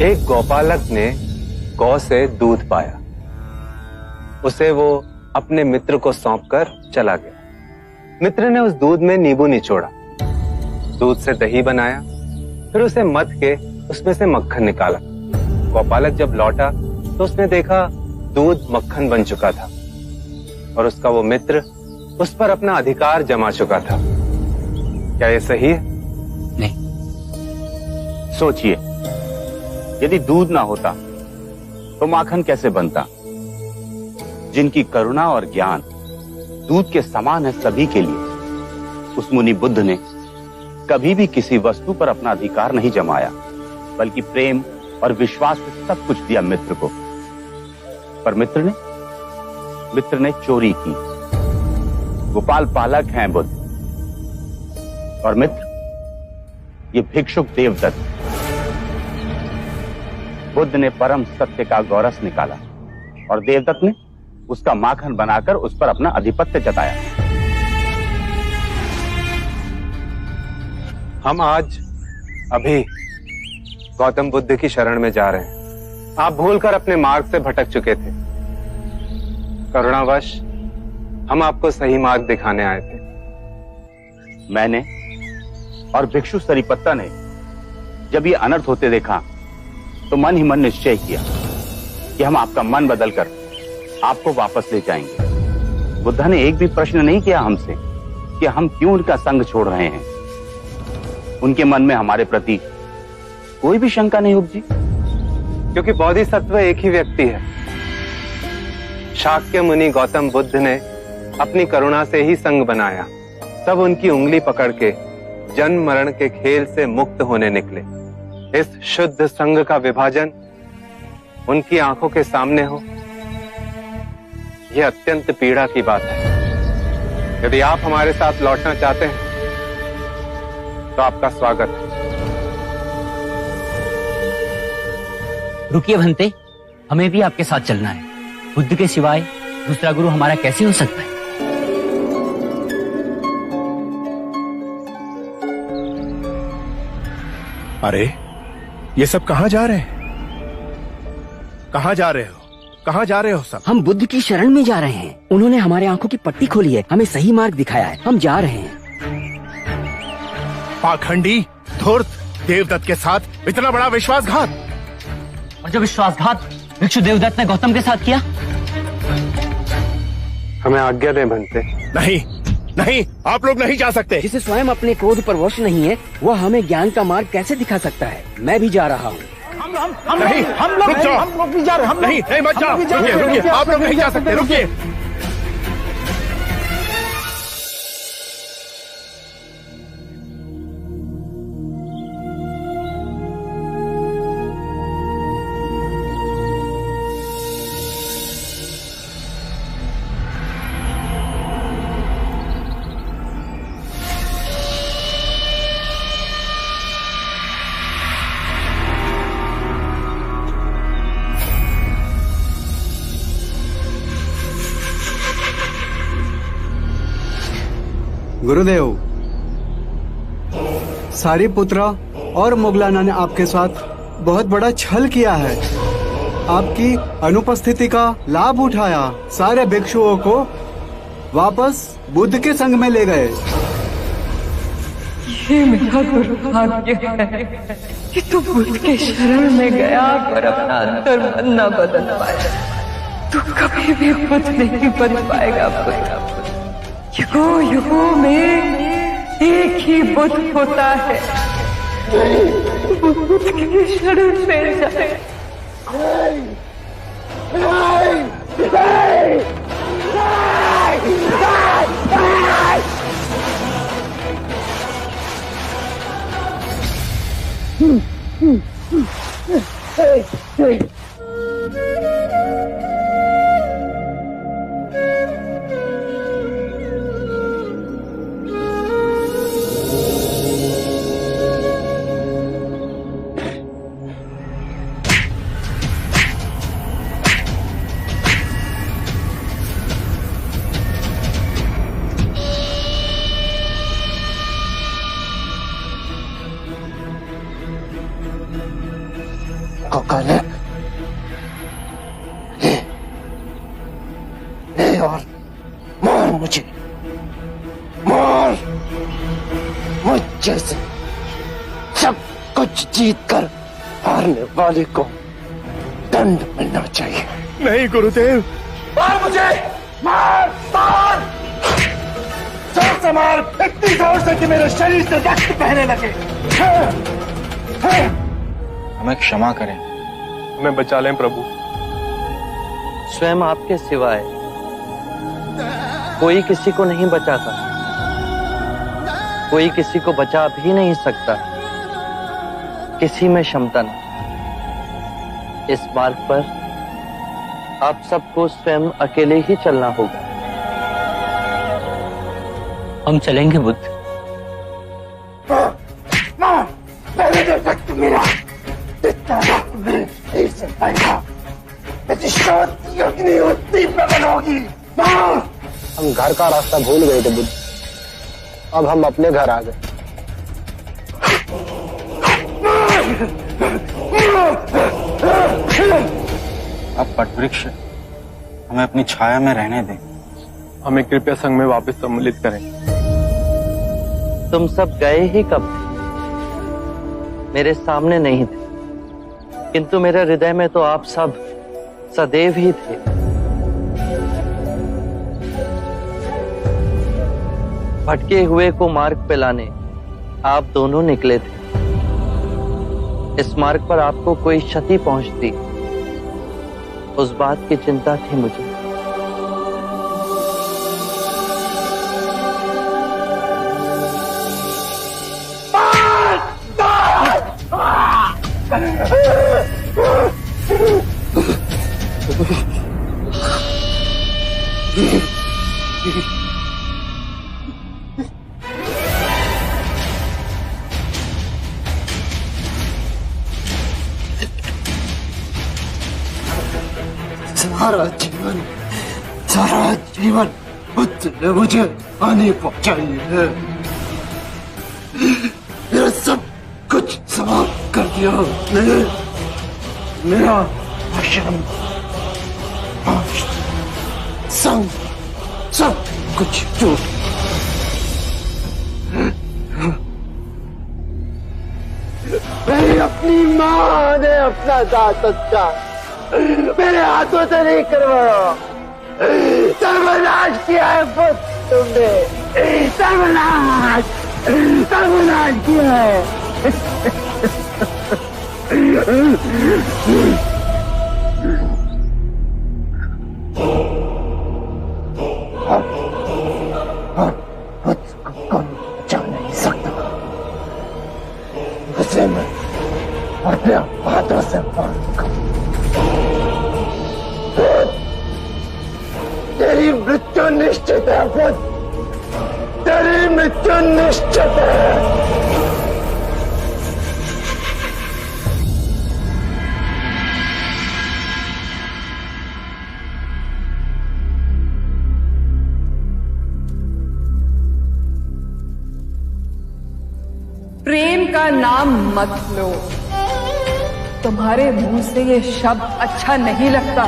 एक गौपालक ने गौ से दूध पाया। उसे वो अपने मित्र को सौंपकर चला गया। मित्र ने उस दूध में नींबू निचोड़ा, दूध से दही बनाया, फिर उसे मथ के उसमें से मक्खन निकाला। गौपालक जब लौटा तो उसने देखा दूध मक्खन बन चुका था और उसका वो मित्र उस पर अपना अधिकार जमा चुका था। क्या ये सही है? नहीं। सोचिए, यदि दूध ना होता तो माखन कैसे बनता? जिनकी करुणा और ज्ञान दूध के समान है सभी के लिए, उस मुनि बुद्ध ने कभी भी किसी वस्तु पर अपना अधिकार नहीं जमाया, बल्कि प्रेम और विश्वास से सब कुछ दिया मित्र को। पर मित्र ने चोरी की। गोपाल पालक हैं बुद्ध, और मित्र ये भिक्षुक देवदत्त। बुद्ध ने परम सत्य का गौरस निकाला और देवदत्त ने उसका माखन बनाकर उस पर अपना आधिपत्य जताया। हम आज अभी गौतम बुद्ध की शरण में जा रहे हैं। आप भूलकर अपने मार्ग से भटक चुके थे। करुणावश हम आपको सही मार्ग दिखाने आए थे। मैंने और भिक्षु सरिपत्ता ने जब ये अनर्थ होते देखा तो मन ही मन निश्चय किया कि हम आपका मन बदलकर आपको वापस ले जाएंगे। बुद्धा ने एक भी प्रश्न नहीं किया हमसे कि हम क्यों उनका संग छोड़ रहे हैं। उनके मन में हमारे प्रति कोई भी शंका नहीं उपजी, क्योंकि बोधिसत्व एक ही व्यक्ति है। शाक्य मुनि गौतम बुद्ध ने अपनी करुणा से ही संग बनाया। सब उनकी उंगली पकड़ के जन्म मरण के खेल से मुक्त होने निकले। इस शुद्ध संग का विभाजन उनकी आंखों के सामने हो, यह अत्यंत पीड़ा की बात है। यदि आप हमारे साथ लौटना चाहते हैं तो आपका स्वागत है। रुकिए भंते, हमें भी आपके साथ चलना है। बुद्ध के सिवाय दूसरा गुरु हमारा कैसे हो सकता है? अरे ये सब कहाँ जा रहे हैं? कहाँ जा रहे हो? कहाँ जा रहे हो सब? हम बुद्ध की शरण में जा रहे हैं। उन्होंने हमारे आंखों की पट्टी खोली है, हमें सही मार्ग दिखाया है। हम जा रहे हैं। पाखंडी, धूर्त, देवदत्त के साथ इतना बड़ा विश्वासघात। और जो विश्वासघात भिक्षु देवदत्त ने गौतम के साथ किया। हमें आज्ञा दें भंते। नहीं नहीं, आप लोग नहीं जा सकते। जिसे स्वयं अपने क्रोध पर वश नहीं है, वह हमें ज्ञान का मार्ग कैसे दिखा सकता है? मैं भी जा रहा हूँ। हम लोग भी जा रहे हैं। नहीं मत जाओ। रुकिए, आप लोग नहीं जा सकते। रुकिए। गुरुदेव, सारिपुत्रा और मुगलाना ने आपके साथ बहुत बड़ा छल किया है। आपकी अनुपस्थिति का लाभ उठाया, सारे भिक्षुओं को वापस बुद्ध के संग में ले गए। ये मेरा दुर्भाग्य है कि तू बुद्ध के शरण में गया और अपना धर्म न बदल पाया। तू कभी भी बुद्ध नहीं बन पाएगा। युगों युगों में एक ही बुद्ध होता है। बुद्ध के शरण में जाए। मार मुझे, मार। मुझ जैसे सब कुछ जीत कर हारने वाले को दंड मिलना चाहिए। नहीं गुरुदेव। मार मुझे, मार मार, जोर से मार, इतनी जोर से कि मेरे शरीर से रक्त बहने लगे। हमें क्षमा करें, हमें बचा लें प्रभु। स्वयं आपके सिवाय कोई किसी को नहीं बचाता, कोई किसी को बचा भी नहीं सकता, किसी में क्षमता नहीं। इस मार्ग पर आप सबको स्वयं अकेले ही चलना होगा। हम चलेंगे बुद्ध। मैंने जो रक्त मिला, जितना रक्त मेरे शरीर से बहेगा, मेरी शोध की अग्नि उतनी प्रबल होगी। हम घर का रास्ता भूल गए थे बुद्ध, अब हम अपने घर आ गए। अब वटवृक्ष हमें अपनी छाया में रहने दें, हमें कृपया संघ में वापस सम्मिलित करें। तुम सब गए ही कब थे? मेरे सामने नहीं थे, किंतु मेरे हृदय में तो आप सब सदैव ही थे। भटके हुए को मार्ग पे लाने आप दोनों निकले थे। इस मार्ग पर आपको कोई क्षति पहुंचती, उस बात की चिंता थी मुझे। सारा जीवन बुद्ध ने मुझे हानि पहुंचाई है। मेरा सब कुछ समाप्त कर दिया। मेरा आश्रम, संग, सब कुछ टूट। मेरी अपनी माँ ने अपना दाह संस्कार मेरे हाथों से नहीं करवाया। सर्वनाश किया है बुद्ध तुमने, सर्वनाश, सर्वनाश किया है। बुद्ध को कौन बचा नहीं सकता, उसे मैं अपने हाथों से मारूंगा। तेरी मृत्यु निश्चित है बुद्ध, तेरी मृत्यु निश्चित है। प्रेम का नाम मत लो, तुम्हारे मुंह से ये शब्द अच्छा नहीं लगता।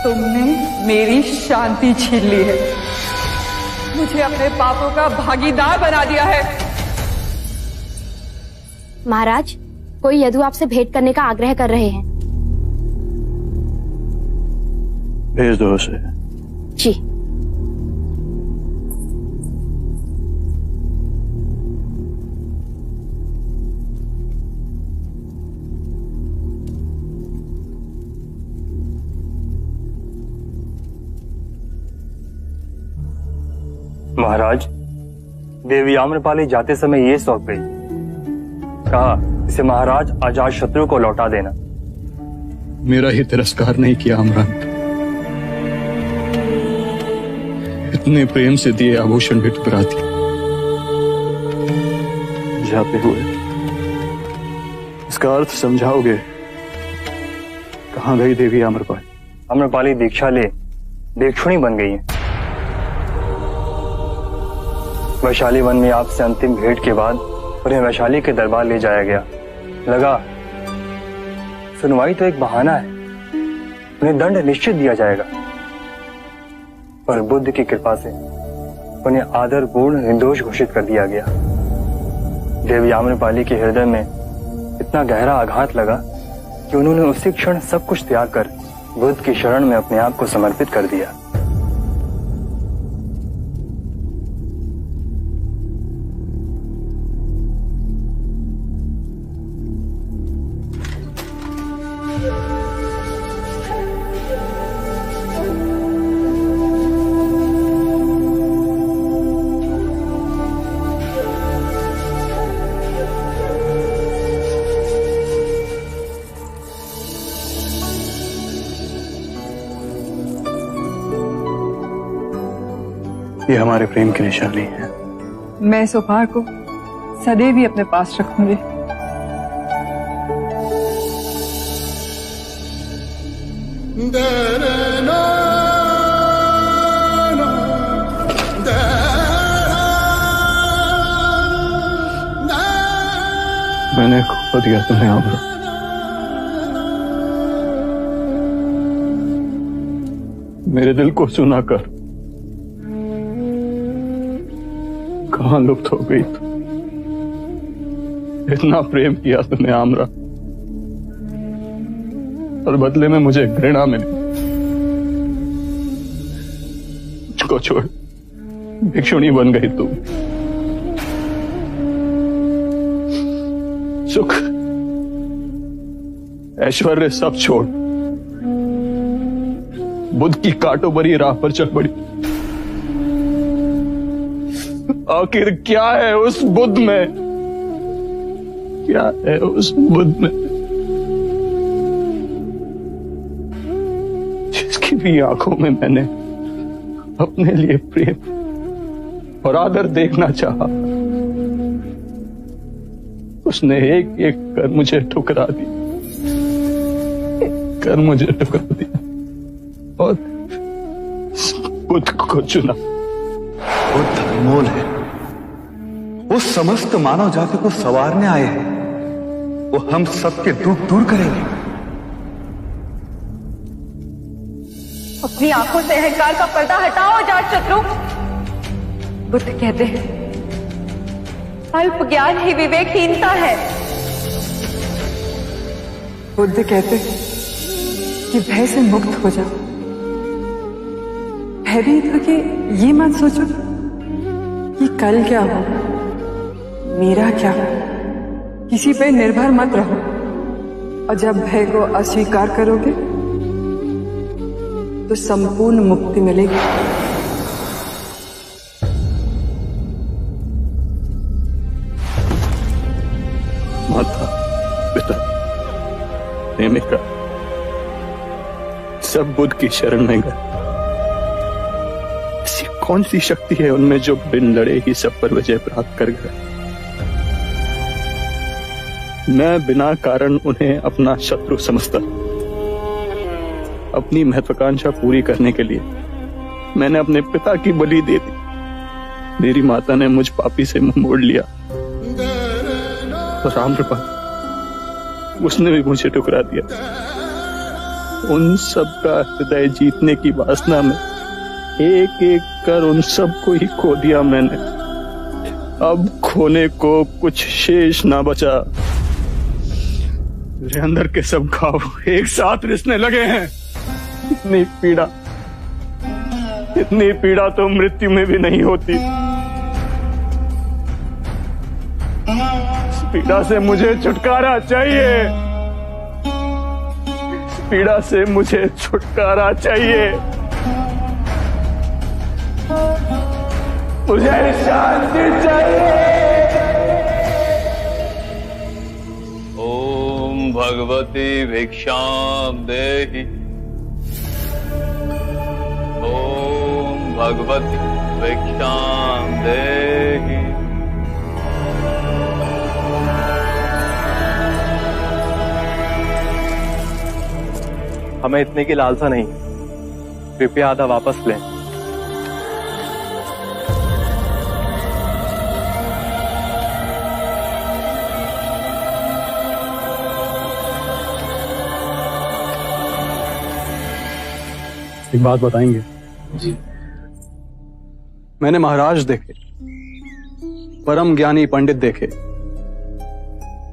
तुमने मेरी शांति छीन ली है, मुझे अपने पापों का भागीदार बना दिया है। महाराज, कोई यदु आपसे भेंट करने का आग्रह कर रहे हैं। भेज दो उसे। जी। महाराज, देवी आम्रपाली जाते समय ये सौंप गई, कहा इसे महाराज अजात शत्रु को लौटा देना। मेरा ही तिरस्कार नहीं किया अमरंत, इतने प्रेम से दिए आभूषण भी ठुकरा दिए। जाते हुए इसका अर्थ समझाओगे? कहाँ गई देवी आम्रपाली? आम्रपाली दीक्षा ले भिक्षुणी बन गई है। वैशाली वन में आपसे अंतिम भेंट के बाद उन्हें वैशाली के दरबार ले जाया गया। लगा सुनवाई तो एक बहाना है, उन्हें दंड निश्चित दिया जाएगा। और बुद्ध की कृपा से उन्हें आदरपूर्ण निर्दोष घोषित कर दिया गया। देवी आम्रपाली के हृदय में इतना गहरा आघात लगा कि उन्होंने उसी क्षण सब कुछ त्याग कर बुद्ध की शरण में अपने आप को समर्पित कर दिया। ये हमारे प्रेम की निशानी है। मैं इस उपहार को सदैव ही अपने पास रखूंगी। मैंने खो दिया तुम्हें आमरा, मेरे दिल को सुना कर कहां लुप्त हो गई तू। इतना प्रेम किया तुमने आमरा, और बदले में मुझे घृणा मिली। मुझको छोड़ भिक्षुणी बन गई तू। सुख ऐश्वर्य सब छोड़ बुद्ध की कांटों भरी राह पर चल पड़ी। आखिर क्या है उस बुद्ध में, क्या है उस बुद्ध में जिसकी भी आंखों में मैंने अपने लिए प्रेम और आदर देखना चाहा, उसने एक एक कर मुझे ठुकरा दी, और बुद्ध को चुना। बुद्ध अनमोल है, वो समस्त मानव जाति को संवारने आए हैं। वो हम सबके दुख दूर करेंगे। अपनी आंखों से अहंकार का पर्दा हटाओ अजातशत्रु। बुद्ध कहते हैं अल्प ज्ञान ही विवेकहीनता है। बुद्ध कहते हैं कि भय से मुक्त हो जाओ। भयभीत होके ये मत सोचो कि कल क्या हो, मेरा क्या हो। किसी पे निर्भर मत रहो, और जब भय को अस्वीकार करोगे तो संपूर्ण मुक्ति मिलेगी। माता, पिता, प्रेमिका सब बुद्ध की शरण में गए। ऐसी कौन सी शक्ति है उनमें जो बिन लड़े ही सब पर विजय प्राप्त कर गए। मैं बिना कारण उन्हें अपना शत्रु समझता। अपनी महत्वाकांक्षा पूरी करने के लिए मैंने अपने पिता की बलि दे दी। मेरी माता ने मुझ पापी से मुंह मोड़ लिया, तो रामकृपाल उसने भी मुझे ठुकरा दिया। उन सब का हृदय जीतने की वासना में एक एक कर उन सबको ही खो दिया मैंने। अब खोने को कुछ शेष ना बचा। मेरे अंदर के सब घाव एक साथ रिसने लगे हैं। इतनी पीड़ा तो मृत्यु में भी नहीं होती। इस पीड़ा से मुझे छुटकारा चाहिए। इस पीड़ा से मुझे छुटकारा चाहिए। मुझे शांति चाहिए। ओम भगवती भिक्षाम देहि। ओम भगवती भिक्षाम देहि। हमें इतने की लालसा नहीं, कृपया आधा वापस लें। एक बात बताएंगे जी। मैंने महाराज देखे, परम ज्ञानी पंडित देखे,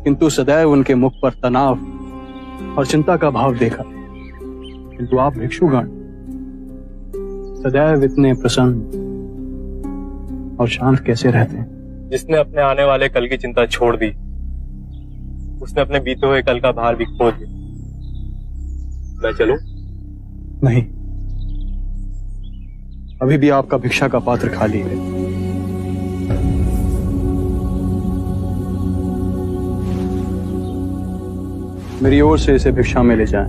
किंतु सदैव उनके मुख पर तनाव और चिंता का भाव देखा। किंतु आप भिक्षुगण सदैव इतने प्रसन्न और शांत कैसे रहते हैं? जिसने अपने आने वाले कल की चिंता छोड़ दी, उसने अपने बीते हुए कल का भार भी खो दिया। मैं चलूं? नहीं, अभी भी आपका भिक्षा का पात्र खाली है। मेरी ओर से इसे भिक्षा में ले जाएं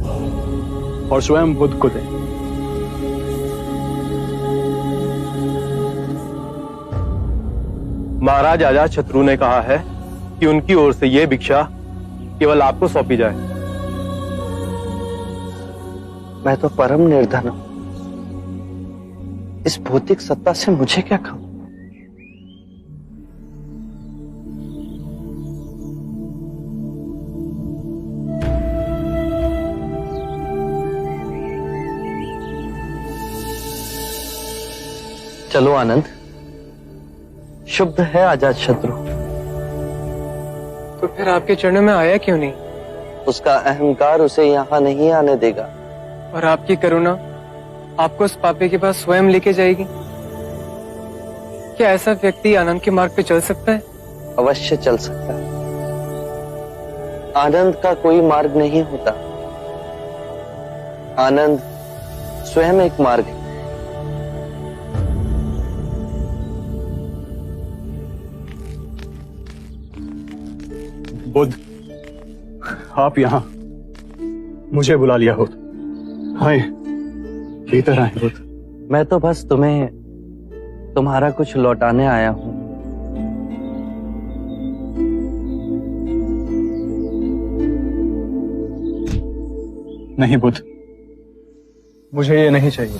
और स्वयं बुद्ध को दें। महाराज अजातशत्रु ने कहा है कि उनकी ओर से यह भिक्षा केवल आपको सौंपी जाए। मैं तो परम निर्धन हूं, इस भौतिक सत्ता से मुझे क्या काम? चलो आनंद, शुभ है अजातशत्रु। तो फिर आपके चरणों में आया क्यों नहीं? उसका अहंकार उसे यहाँ नहीं आने देगा। और आपकी करुणा आपको उस पापी के पास स्वयं लेके जाएगी। क्या ऐसा व्यक्ति आनंद के मार्ग पे चल सकता है? अवश्य चल सकता है। आनंद का कोई मार्ग नहीं होता, आनंद स्वयं एक मार्ग है। बुद्ध, आप यहां मुझे बुला लिया हो। हाय, भीतर आए बुद्ध। मैं तो बस तुम्हें तुम्हारा कुछ लौटाने आया हूं। नहीं बुद्ध, मुझे ये नहीं चाहिए।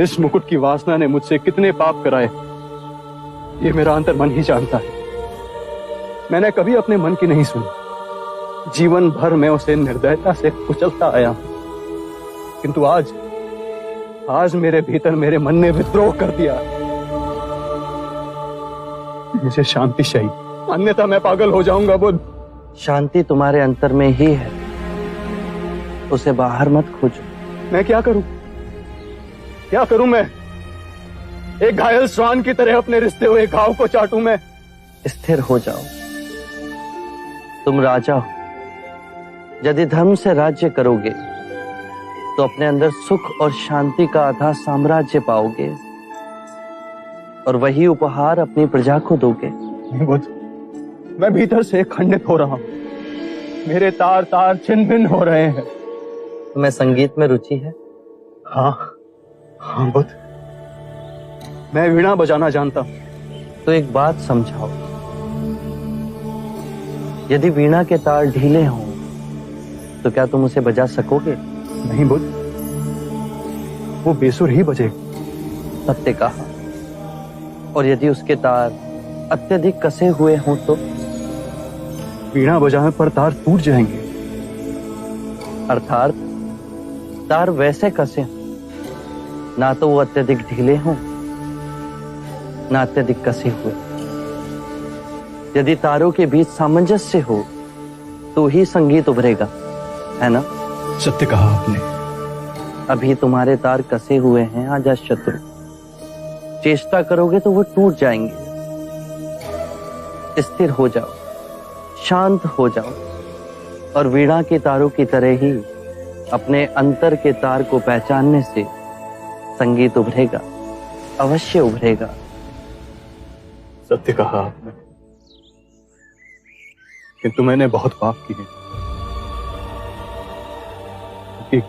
इस मुकुट की वासना ने मुझसे कितने पाप कराए, ये मेरा अंतर्मन ही जानता है। मैंने कभी अपने मन की नहीं सुनी। जीवन भर मैं उसे निर्दयता से कुचलता आया हूं, किंतु आज मेरे भीतर मेरे मन ने विद्रोह कर दिया। मुझे शांति चाहिए, अन्यथा मैं पागल हो जाऊंगा बुद्ध। शांति तुम्हारे अंतर में ही है, उसे बाहर मत खोजो। मैं क्या करूं? क्या करूं मैं? एक घायल श्वान की तरह अपने रिश्ते हुए घाव को चाटूं मैं? स्थिर हो जाओ, तुम राजा हो। यदि धर्म से राज्य करोगे तो अपने अंदर सुख और शांति का आधा साम्राज्य पाओगे और वही उपहार अपनी प्रजा को दोगे। बुद्ध, मैं भीतर से खंडित हो रहा हूं, मेरे तार तार छिन्न भिन्न हो रहे हैं। तुम्हें संगीत में रुचि है? हाँ बुद्ध, मैं वीणा बजाना जानता हूं। तो एक बात समझाओ, यदि वीणा के तार ढीले हों तो क्या तुम उसे बजा सकोगे? नहीं बुद्ध, वो बेसुर ही बजेगी। सत्य कहा। और यदि उसके तार अत्यधिक कसे हुए हों तो? वीणा बजाने पर तार टूट जाएंगे। अर्थात तार वैसे कसे हों, ना तो वो अत्यधिक ढीले हों ना अत्यधिक कसे हुए। यदि तारों के बीच सामंजस्य हो तो ही संगीत उभरेगा, है ना? सत्य कहा आपने। अभी तुम्हारे तार कसे हुए हैं अजातशत्रु, चेष्टा करोगे तो वो टूट जाएंगे। स्थिर हो जाओ, शांत हो जाओ और वीणा के तारों की तरह ही अपने अंतर के तार को पहचानने से संगीत उभरेगा, अवश्य उभरेगा। सत्य कहा आपने, किंतु मैंने बहुत पाप किए।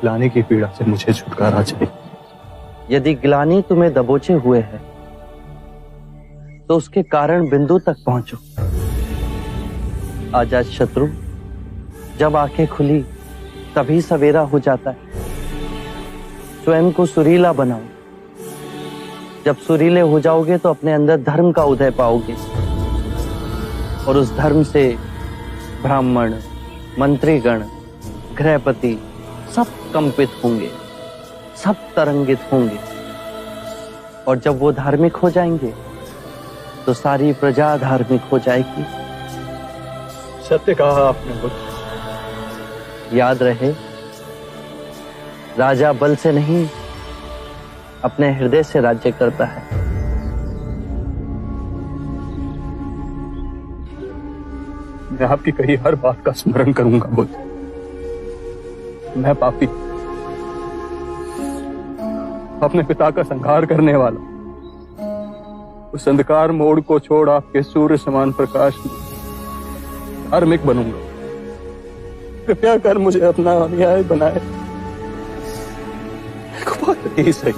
ग्लानि की पीड़ा से मुझे छुटकारा चाहिए। यदि ग्लानि तुम्हें दबोचे हुए है तो उसके कारण बिंदु तक पहुंचो। अजातशत्रु, जब आंखें खुली तभी सवेरा हो जाता है। स्वयं को सुरीला बनाओ। जब सुरीले हो जाओगे तो अपने अंदर धर्म का उदय पाओगे और उस धर्म से ब्राह्मण, मंत्रीगण, गृहपति सब कंपित होंगे, सब तरंगित होंगे। और जब वो धार्मिक हो जाएंगे तो सारी प्रजा धार्मिक हो जाएगी। सत्य कहा आपने बुद्ध। याद रहे, राजा बल से नहीं, अपने हृदय से राज्य करता है। मैं आपकी कही हर बात का स्मरण करूंगा बुद्ध। मैं पापी, अपने पिता का संहार करने वाला, उस अंधकार मोड़ को छोड़ आपके सूर्य समान प्रकाश में धार्मिक बनूंगा। कृपया कर मुझे अपना अनुयायी बनाए। कुपात्र ही सही।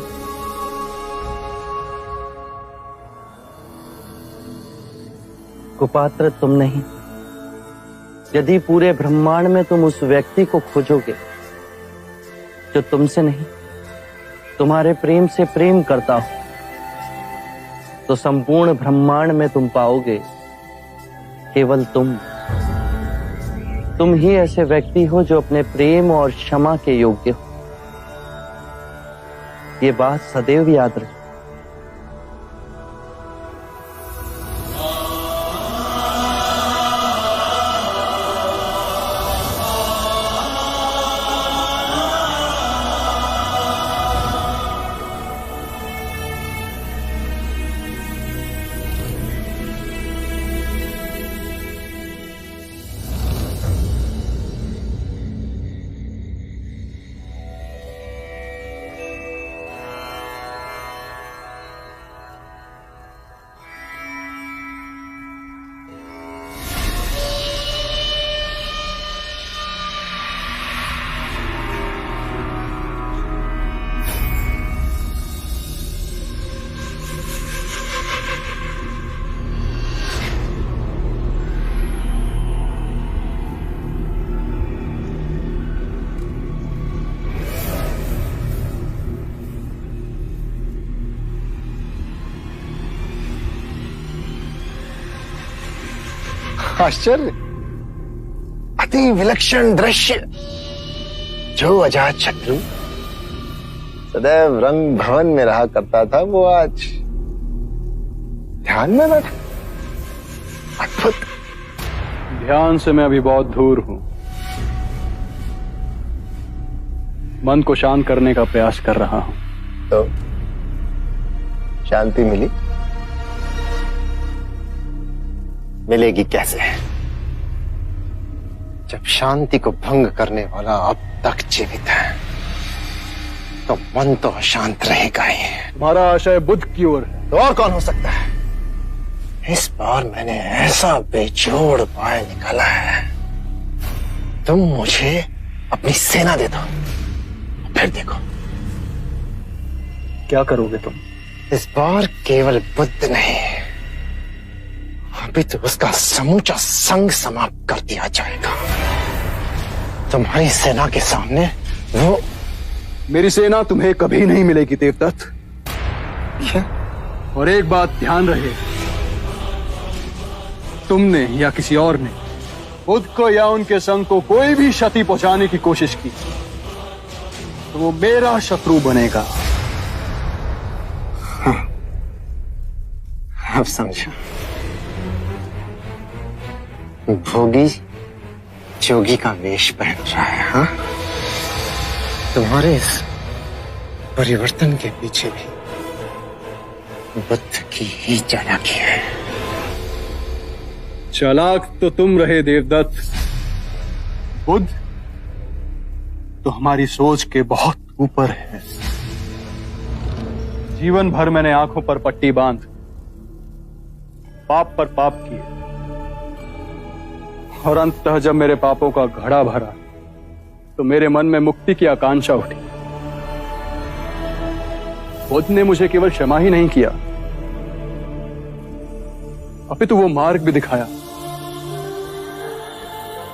कुपात्र तुम नहीं, यदि पूरे ब्रह्मांड में तुम उस व्यक्ति को खोजोगे जो तुमसे नहीं, तुम्हारे प्रेम से प्रेम करता हो, तो संपूर्ण ब्रह्मांड में तुम पाओगे केवल तुम ही ऐसे व्यक्ति हो जो अपने प्रेम और क्षमा के योग्य हो। ये बात सदैव याद रखो। आश्चर्य, अति विलक्षण दृश्य। जो अजात शत्रु सदैव रंग भवन में रहा करता था, वो आज ध्यान में बैठा। अद्भुत। ध्यान से मैं अभी बहुत दूर हूं। मन को शांत करने का प्रयास कर रहा हूं। तो शांति मिली? मिलेगी कैसे, जब शांति को भंग करने वाला अब तक जीवित है, तो मन तो अशांत रहेगा ही। तुम्हारा आशय बुद्ध की ओर है, तो और कौन हो सकता है? इस बार मैंने ऐसा बेजोड़ उपाय निकाला है, तुम मुझे अपनी सेना दे दो, फिर देखो क्या करोगे तुम। इस बार केवल बुद्ध नहीं, अभी तो उसका समूचा संग समाप्त कर दिया जाएगा। तुम्हारी सेना के सामने वो। मेरी सेना तुम्हें कभी नहीं मिलेगी देवदत्त। क्या? और एक बात ध्यान रहे, तुमने या किसी और ने बुद्ध को या उनके संग को कोई भी क्षति पहुंचाने की कोशिश की तो वो मेरा शत्रु बनेगा। हाँ, अब समझा। भोगी जोगी का वेश पहन रहा है। हाँ, तुम्हारे इस परिवर्तन के पीछे भी बुद्ध की ही चालाकी है। चालाक तो तुम रहे देवदत्त, बुद्ध तो हमारी सोच के बहुत ऊपर है। जीवन भर मैंने आंखों पर पट्टी बांध पाप पर पाप किए, और अंततः जब मेरे पापों का घड़ा भरा तो मेरे मन में मुक्ति की आकांक्षा उठी। बुद्ध ने मुझे केवल क्षमा ही नहीं किया, अपितु वो मार्ग भी दिखाया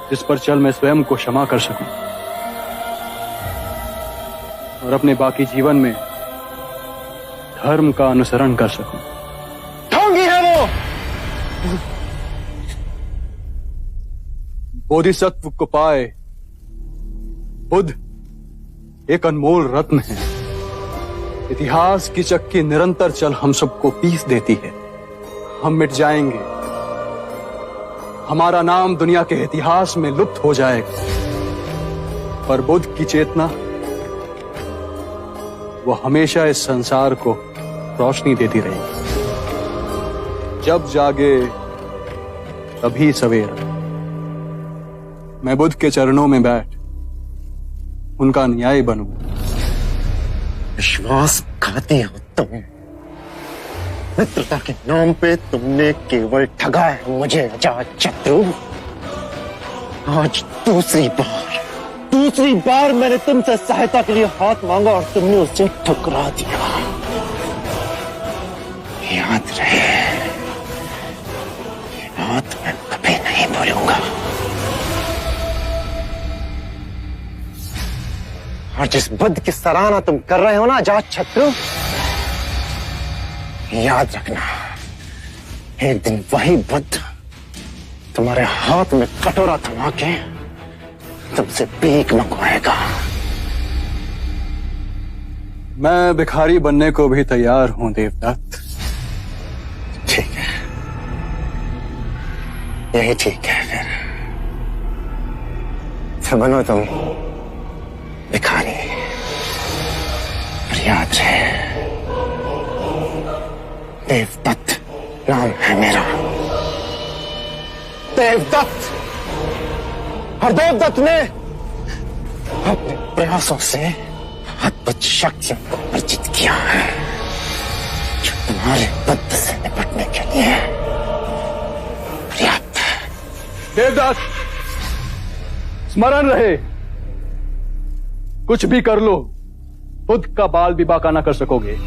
जिस पर चल मैं स्वयं को क्षमा कर सकूं और अपने बाकी जीवन में धर्म का अनुसरण कर सकूं। ढोंगी है वो। बोधिसत्व को पाए बुद्ध एक अनमोल रत्न है। इतिहास की चक्की निरंतर चल हम सबको पीस देती है। हम मिट जाएंगे, हमारा नाम दुनिया के इतिहास में लुप्त हो जाएगा, पर बुद्ध की चेतना वो हमेशा इस संसार को रोशनी देती रहेगी। जब जागे तभी सवेरा। मैं बुद्ध के चरणों में बैठ उनका न्याय बनूंगा। विश्वासघाती हो तुम। मित्रता के नाम पे तुमने केवल ठगा है मुझे अजातशत्रु। आज दूसरी बार मैंने तुमसे सहायता के लिए हाथ मांगा और तुमने उसे ठुकरा दिया। याद रहे, ये बात मैं कभी नहीं भूलूंगा। और जिस बुद्ध की सराहना तुम कर रहे हो ना अजातशत्रु, याद रखना, एक दिन वही बुद्ध तुम्हारे हाथ में कटोरा थमा के तुमसे भीख मंगवाएगा। मैं भिखारी बनने को भी तैयार हूं देवदत्त। ठीक है, यही ठीक है। फिर बनो तुम भिखारी। पर याद रहे, देवदत्त नाम है मेरा, देवदत्त। और देवदत्त ने अपने प्रयासों से अद्भुत शक्तियों को अर्जित किया है जो तुम्हारे बुद्ध से निपटने के लिए पर्याप्त है। देवदत्त, स्मरण रहे, कुछ भी कर लो, बुद्ध का बाल भी बांका ना कर सकोगे।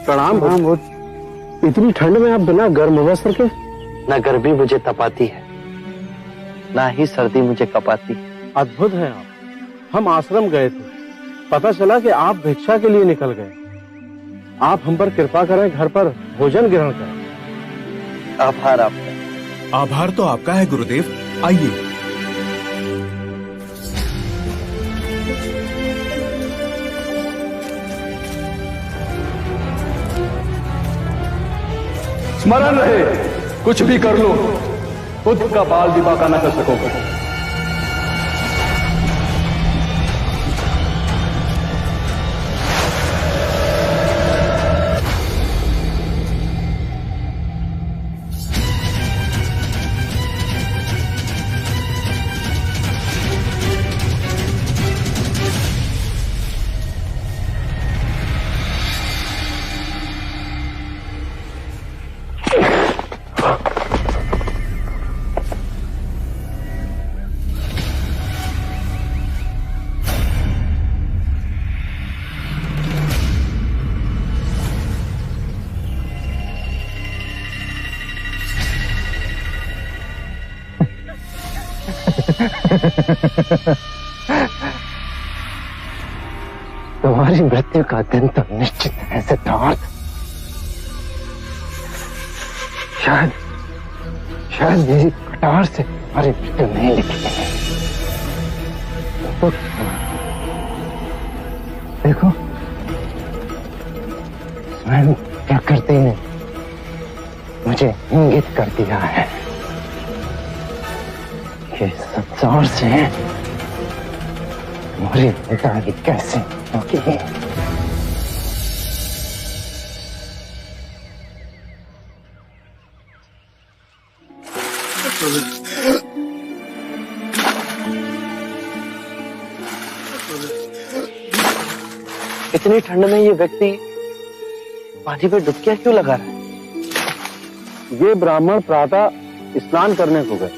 प्रणाम बुद्ध। इतनी ठंड में आप बिना गर्म वस्त्र के? न गर्मी मुझे तपाती है, ना ही सर्दी मुझे कपाती। अद्भुत है आप। हम आश्रम गए थे, पता चला कि आप भिक्षा के लिए निकल गए। आप हम पर कृपा करें, घर पर भोजन ग्रहण करें। आभार आपका। आभार तो आपका है गुरुदेव, आइए। स्मरण रहे, कुछ भी कर लो, बुद्ध का बाल भी बांका ना कर सकोगे। तुम्हारी मृत्यु का दिन तो निश्चित है सिद्धार्थ। शायद मेरी कटार से तुम्हारी मृत्यु नहीं लिखी है। तो देखो, स्वयं प्रकृति ने मुझे इंगित कर दिया है। के संसार से हमारी विदाई कैसे होगी? इतनी ठंड में ये व्यक्ति पानी पे डुबकियां क्यों लगा रहा है? ये ब्राह्मण प्रातः स्नान करने को गए,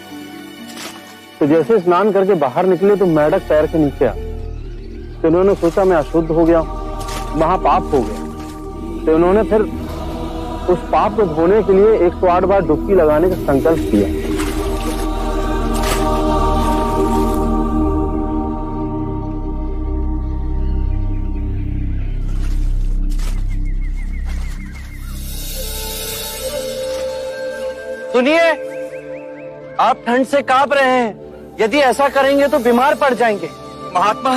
तो जैसे स्नान करके बाहर निकले तो मेंढक पैर के नीचे आ, तो उन्होंने सोचा मैं अशुद्ध हो गया, महापाप हो गया, तो उन्होंने फिर उस पाप को धोने के लिए 108 बार डुबकी लगाने का संकल्प किया। सुनिए, आप ठंड से कांप रहे हैं। यदि ऐसा करेंगे तो बीमार पड़ जाएंगे। महात्मा,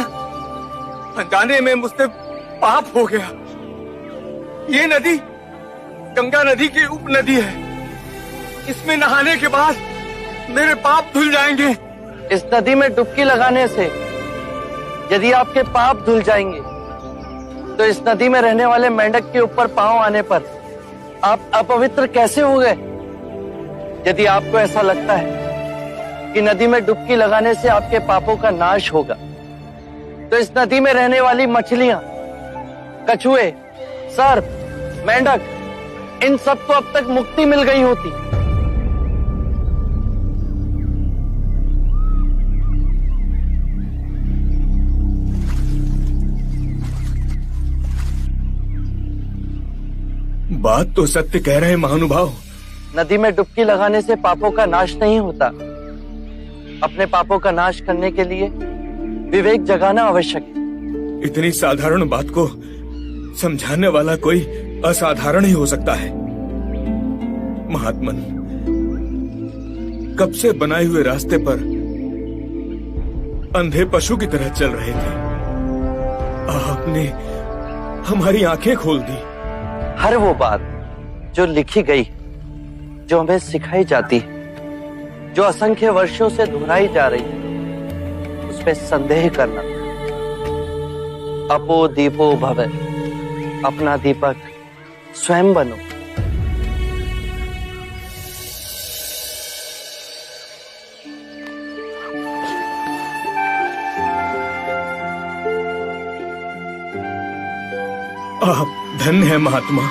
अनजाने में मुझसे पाप हो गया। ये नदी गंगा नदी की उपनदी है। इसमें नहाने के बाद मेरे पाप धुल जाएंगे। इस नदी में डुबकी लगाने से यदि आपके पाप धुल जाएंगे तो इस नदी में रहने वाले मेंढक के ऊपर पांव आने पर आप अपवित्र कैसे हो गए? यदि आपको ऐसा लगता है कि नदी में डुबकी लगाने से आपके पापों का नाश होगा, तो इस नदी में रहने वाली मछलियां, कछुए, सर्प, मेंढक, इन सबको अब तक मुक्ति मिल गई होती। बात तो सत्य कह रहे हैं महानुभाव। नदी में डुबकी लगाने से पापों का नाश नहीं होता। अपने पापों का नाश करने के लिए विवेक जगाना आवश्यक है। इतनी साधारण बात को समझाने वाला कोई असाधारण ही हो सकता है। महात्मन, कब से बनाए हुए रास्ते पर अंधे पशु की तरह चल रहे थे। आपने हमारी आंखें खोल दी। हर वो बात जो लिखी गई, जो हमें सिखाई जाती है, जो असंख्य वर्षों से दोहराई जा रही है, उसमें संदेह करना। अपो दीपो भवे, अपना दीपक स्वयं बनो। आप धन्य है महात्मा।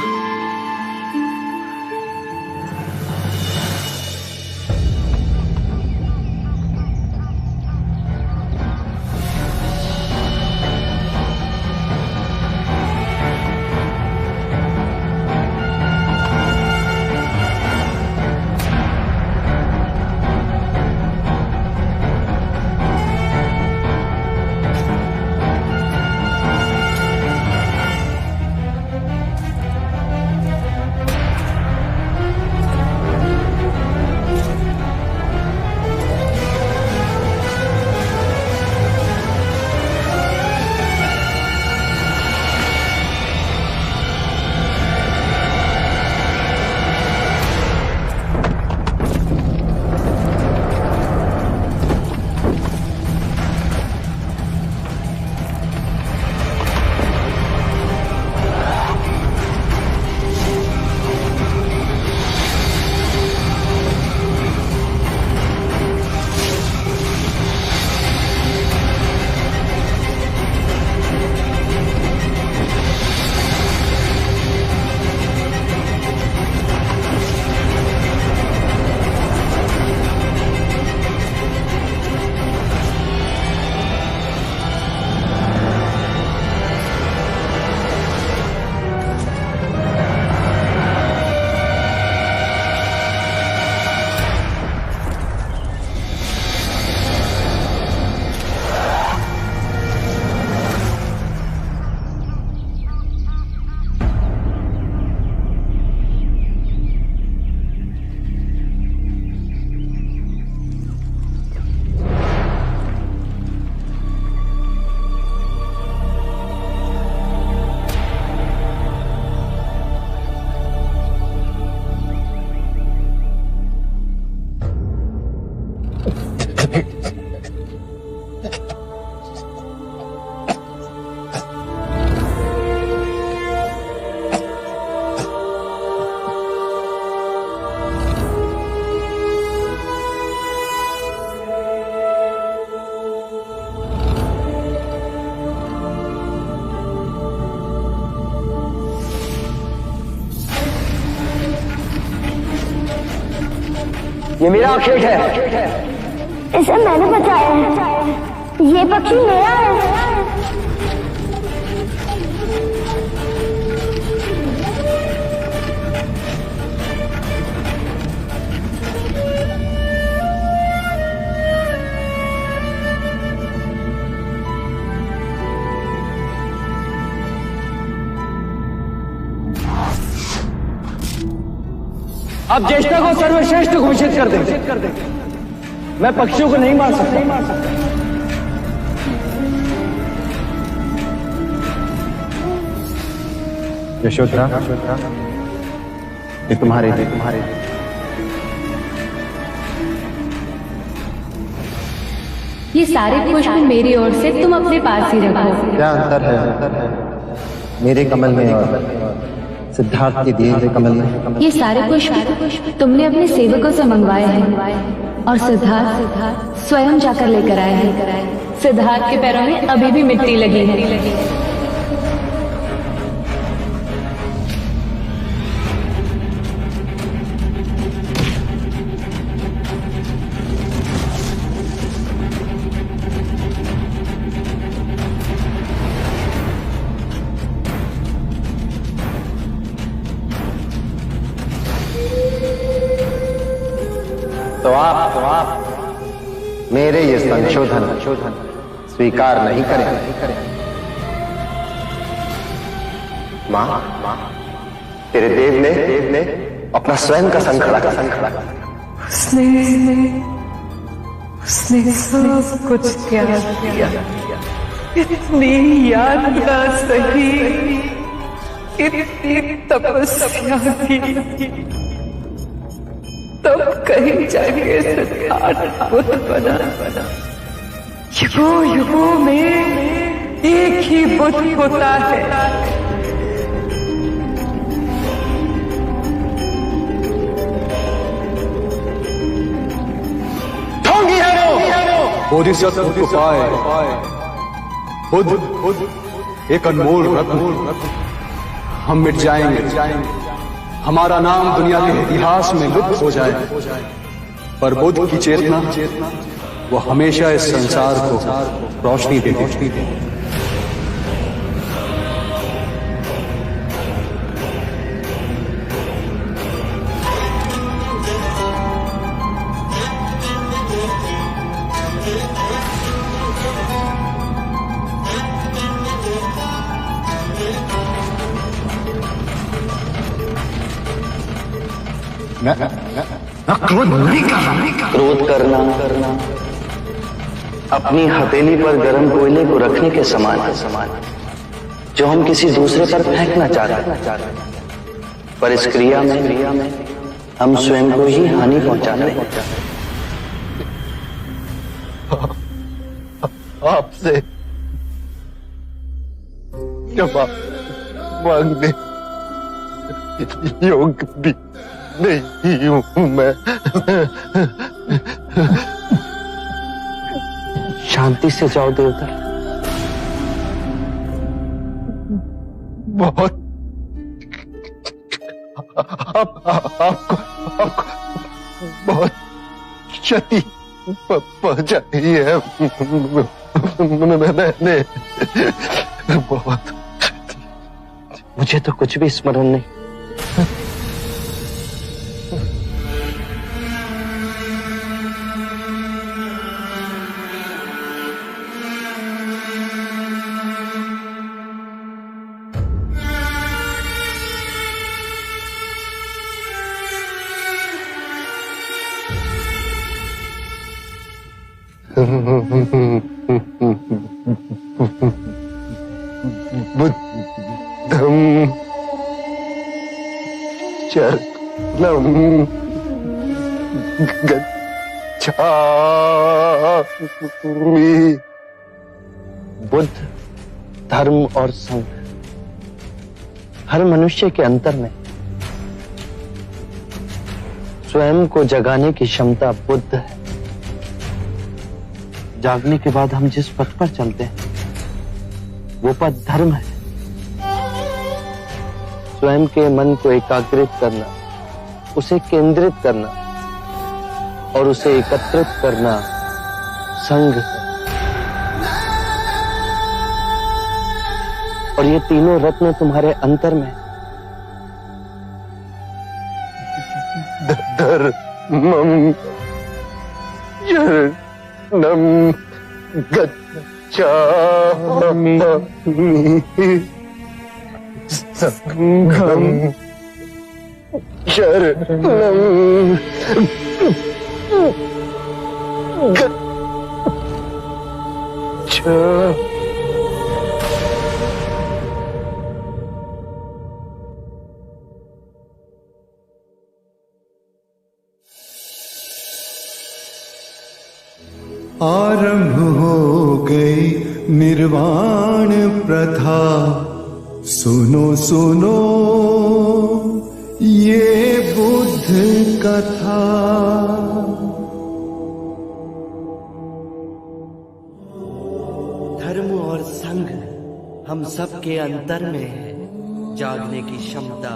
ये मेरा खेत है। इसे मैंने बचाया है। ये पक्षी मेरा है। अब ज्येष्ठा को सर्वश्रेष्ठ घोषित कर दें। मैं पक्षियों को नहीं मार सकता। यशोधरा, ये तुम्हारे ये सारे पुष्प मेरी ओर से तुम अपने पास ही रखो। क्या अंतर है मेरे कमल में और सिद्धार्थ के दिए हुए कमल में? ये सारे पुष्प तुमने अपने सेवकों से मंगवाए हैं और सिद्धार्थ स्वयं जाकर लेकर आए हैं। सिद्धार्थ के पैरों में अभी भी मिट्टी लगी है। तो आप मेरे ये संशोधन स्वीकार नहीं करें। मां, तेरे देव ने अपना स्वयं का संग खड़ा कर। उसने सब कुछ त्याग दिया। इतनी याद ना सही, इतनी तपस्या की, तब कहीं जाके सिद्धार्थ बुद्ध बना। युगों में एक ही बुद्ध होता है। बोधिसत्व को पाए खुद एक अनमोल रत्न। हम मिट जाएंगे, हमारा नाम दुनिया के इतिहास में लुप्त हो जाए, पर बुद्ध की चेतना वो हमेशा इस संसार को रोशनी देती। क्रोध नहीं करना। क्रोध करना अपनी हथेली पर गर्म कोयले को रखने के समान है, जो हम किसी दूसरे पर फेंकना चाहते हैं, पर इस क्रिया में हम स्वयं को ही हानि पहुंचा रहे हैं। आपसे क्षमा मांगने योग्य भी नहीं हूं मैं। शांति से जाओ देवता। बहुत आपको बहुत क्षति पहुंचाई है मैंने। बहुत। मुझे तो कुछ भी स्मरण नहीं। बुद्धं शरणं गच्छामि। बुद्ध, धर्म और संघ, हर मनुष्य के अंतर में स्वयं को जगाने की क्षमता बुद्ध है। जागने के बाद हम जिस पथ पर चलते हैं वो पथ धर्म है। स्वयं के मन को एकाग्रित करना, उसे केंद्रित करना, और उसे एकत्रित करना संघ है। और ये तीनों रत्न तुम्हारे अंतर में। धर्मं शरणं गच्छामि संघं शरणं गच्छामि। आरंभ हो गई निर्वाण प्रथा, सुनो सुनो ये बुद्ध कथा। धर्म और संघ हम सबके अंतर में है, जागने की क्षमता